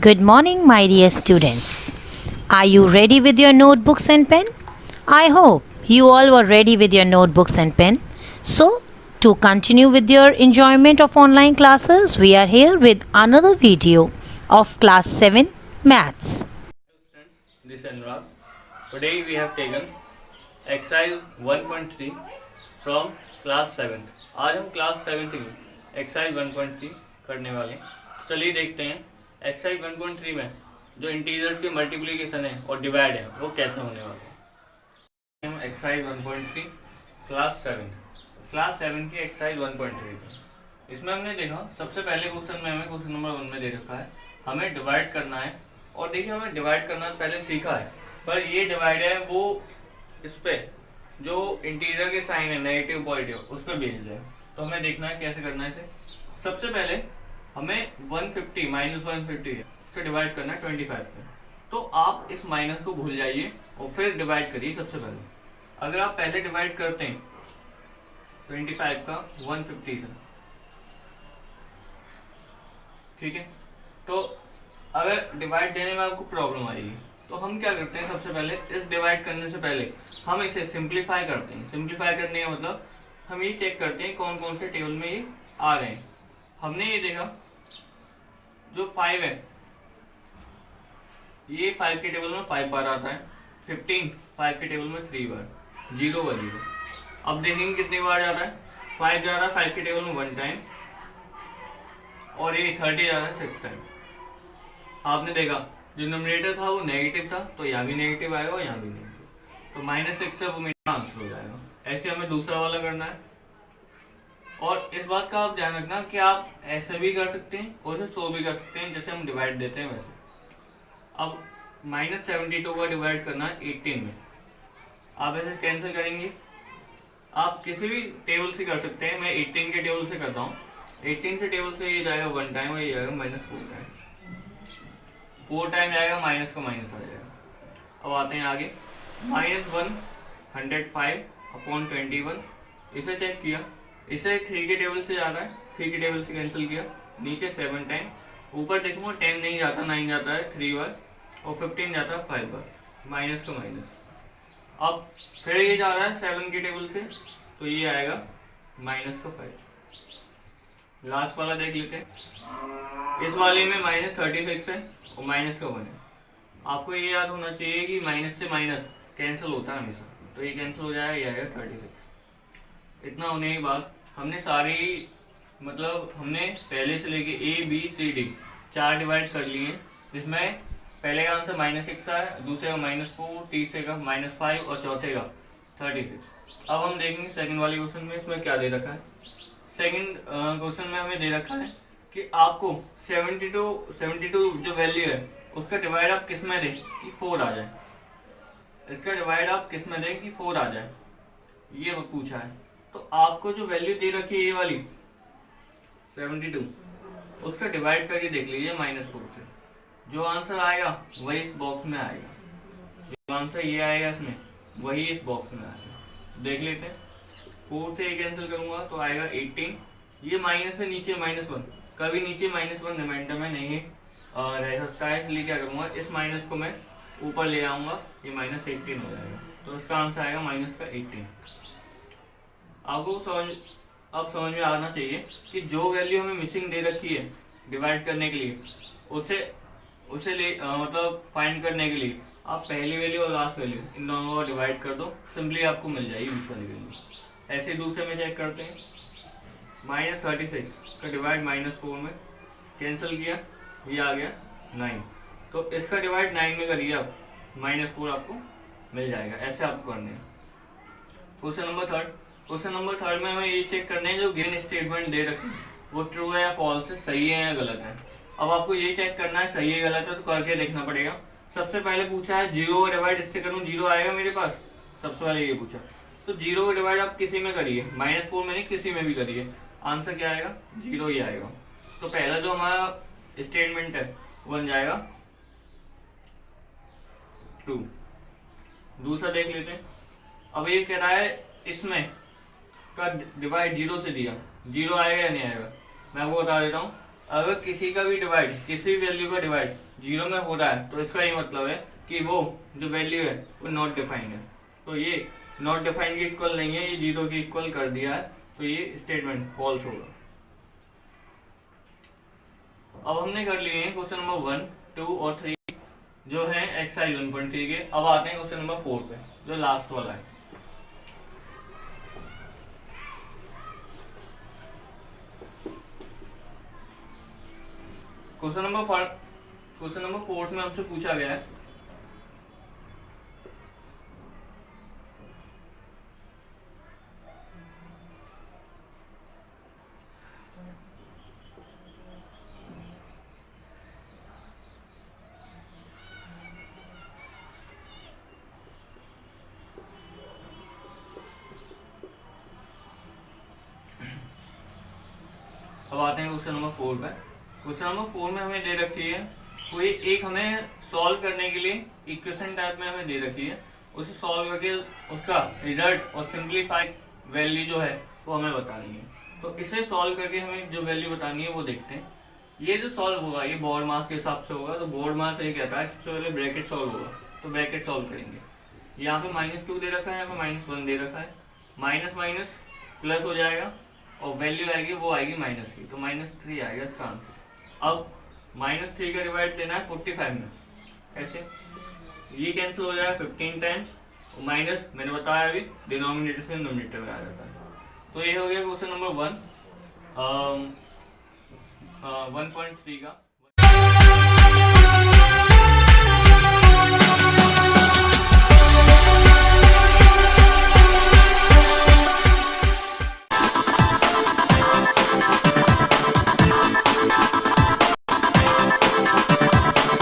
Good morning, my dear students. Are you ready with your notebooks and pen? I hope you all were ready with your notebooks and pen. So, to continue with your enjoyment of online classes, we are here with another video of class 7 maths. Students, this is Anurag. Today we have taken exercise 1.3 from class 7th. आज हम class 7th में exercise 1.3 करने वाले हैं। चलिए देखते हैं exercise 1.3 में जो इंटीजर के मल्टीप्लिकेशन है और डिवाइड है वो कैसे होने वाले हैं। हम एक्सरसाइज 1.3 क्लास 7 की एक्सरसाइज 1.3 इसमें हमने देखा सबसे पहले क्वेश्चन में हमें क्वेश्चन नंबर 1 में दे रखा है हमें डिवाइड करना है। और देखिए हमें डिवाइड करना पहले सीखा है, पर ये डिवाइड है वो इस पे जो इंटीजर के साइन है नेगेटिव पॉजिटिव उस पर बेस्ड है। तो हमें देखना है कैसे करना है इसे। सबसे पहले हमें 150 माइनस 150 है उसको डिवाइड करना है 25 पे। तो आप इस माइनस को भूल जाइए और फिर डिवाइड करिए। सबसे पहले अगर आप पहले डिवाइड करते हैं 25 का 150 से, ठीक है, तो अगर डिवाइड देने में आपको प्रॉब्लम आएगी तो हम क्या करते हैं, सबसे पहले इस डिवाइड करने से पहले हम इसे सिंप्लीफाई करते हैं। सिंप्लीफाई करने का मतलब हम ये चेक करते हैं कौन कौन से टेबल में ये आ रहे हैं। हमने ये देखा जो 5 है ये 5 के टेबल में 5 बार आता है, 15 5 के टेबल में 3 बार, 0 व 0। अब देखेंगे कितनी बार जाता है, 5 जा रहा है 5 के टेबल में 1 टाइम और ये 30 जा रहा है 6 टाइम। आपने देखा जो न्यूमरेटर था वो नेगेटिव था तो यहाँ भी नेगेटिव आएगा और यहाँ भी नेगेटिव, तो -6 से वो मेरा आंसर हो जाएगा। ऐसे हमें दूसरा वाला करना है। और इस बात का आप ध्यान रखना कि आप ऐसे भी कर सकते हैं और इसे 100 भी कर सकते हैं जैसे हम डिवाइड देते हैं वैसे। अब -72 का डिवाइड करना है 18 में। आप ऐसे कैंसिल करेंगे, आप किसी भी टेबल से कर सकते हैं। मैं 18 के टेबल से करता हूँ। 18 के टेबल से ये जाएगा 1 टाइम और ये जाएगा -4 टाइम, 4 टाइम आएगा, माइनस का माइनस आ जाएगा। अब आते हैं आगे, -105/21। इसे चेक किया, इसे 3 के टेबल से जा रहा है, 3 के टेबल से कैंसिल किया, नीचे 7 टाइम, ऊपर देखूंगा 10 नहीं जाता, 9 जाता है 3 बार और 15 जाता है 5 बार, माइनस का माइनस। अब फिर ये जा रहा है 7 के टेबल से तो ये आएगा -5। लास्ट वाला देख लेते हैं। इस वाले में -36 है और माइनस का 1 है। आपको ये याद होना चाहिए कि माइनस से माइनस कैंसिल होता है हमेशा, तो ये कैंसिल हो जाएगा, ये आएगा 36। इतना होने के बाद हमने सारी मतलब हमने पहले से लेके ABCD 4 डिवाइड कर लिए, जिसमें पहले का आंसर -6 है, दूसरे का -4, तीसरे का -5 और चौथे का 36। अब हम देखेंगे सेकंड वाले क्वेश्चन में इसमें क्या दे रखा है। सेकंड क्वेश्चन में हमें दे रखा है कि आपको 72 जो वैल्यू है उसका डिवाइड आप किस में दें कि 4 आ जाए। इसका डिवाइड आप किस में दें कि 4 आ जाए, ये पूछा है। तो आपको जो वैल्यू दे रखी है ये वाली 72, उसका डिवाइड करके देख लीजिए -4 से। जो आंसर आएगा वही इस बॉक्स में आएगा, जो आंसर ये आएगा इसमें वही इस बॉक्स में आएगा। देख लेते हैं, 4 से ये कैंसिल करूंगा तो आएगा 18। ये माइनस है नीचे -1, कभी नीचे -1 रिमाइंडर में नहीं रह सकता है, इसलिए क्या करूंगा इस माइनस को मैं ऊपर ले आऊंगा, ये -18 हो जाएगा। तो इसका आंसर आएगा -18। आपको समझ में आना चाहिए कि जो वैल्यू हमें मिसिंग दे रखी है डिवाइड करने के लिए उसे मतलब फाइंड करने के लिए आप पहली वैल्यू और लास्ट वैल्यू इन दोनों को डिवाइड कर दो, सिंपली आपको मिल जाएगी बीच वाली वैल्यू। ऐसे दूसरे में चेक करते हैं, -36 का डिवाइड -4 में कैंसिल किया, ये आ गया 9, तो इसका डिवाइड 9 में करिए आप, -4 आपको मिल जाएगा। ऐसे आपको करने हैं। क्वेश्चन नंबर थर्ड में हमें ये चेक करना है जो गिवन स्टेटमेंट दे रखे हैं वो ट्रू है या फॉल्स है, सही है या गलत है। अब आपको ये चेक करना है सही है गलत है तो करके देखना पड़ेगा। सबसे पहले पूछा है 0 डिवाइड इससे करूँ 0 आएगा मेरे पास, सबसे पहले ये पूछा, तो 0 का डिवाइड आप किसी में करिए, -4 में नहीं किसी में भी करिए, आंसर क्या आएगा 0 ही आएगा। तो पहला जो हमारा स्टेटमेंट है वो बन जाएगा ट्रू। दूसरा देख लेते हैं। अब ये कह रहा है इसमें का डिवाइड 0 से दिया, 0 आएगा या नहीं आएगा। मैं आपको बता देता हूँ, अगर किसी का भी डिवाइड किसी वैल्यू का डिवाइड जीरो में हो रहा है तो इसका ये मतलब है कि वो जो वैल्यू है वो नॉट डिफाइंड है। तो ये नॉट डिफाइंड के इक्वल नहीं है, ये जीरो के इक्वल कर दिया है, तो ये स्टेटमेंट फॉल्स होगा। अब हमने कर लिए हैं क्वेश्चन नंबर 1, 2 और 3 जो है एक्सरसाइज 1.3 के। अब आते हैं क्वेश्चन नंबर 4 पे जो लास्ट वाला है। क्वेश्चन नंबर 4 में हमसे पूछा गया है अब आते हैं क्वेश्चन नंबर 4 पे। क्वेश्चन नंबर 4 में हमें दे रखी है कोई एक, हमें सॉल्व करने के लिए इक्वेशन टाइप में हमें दे रखी है, उसे सॉल्व करके उसका रिजल्ट और सिंपलीफाइड वैल्यू जो है वो हमें बतानी है। तो इसे सॉल्व करके हमें जो वैल्यू बतानी है वो देखते हैं। ये जो सॉल्व होगा ये बोर्ड मास के हिसाब से होगा। तो बोर्ड मास ये कहता है सबसे पहले ब्रैकेट सॉल्व होगा, तो ब्रैकेट सॉल्व करेंगे। यहाँ पे -2 दे रखा है, यहाँ पे -1 दे रखा है, माइनस माइनस प्लस हो जाएगा और वैल्यू आएगी वो आएगी -3, तो -3 आएगा इसका आंसर। अब -3 का डिवाइड लेना है 45 में, ऐसे ये कैंसिल हो जाएगा 15 टाइम्स और माइनस मैंने बताया अभी डिनोमिनेटर से नोमिनेटर में आ जाता है। तो ये हो गया क्वेश्चन नंबर 1 1.3 का।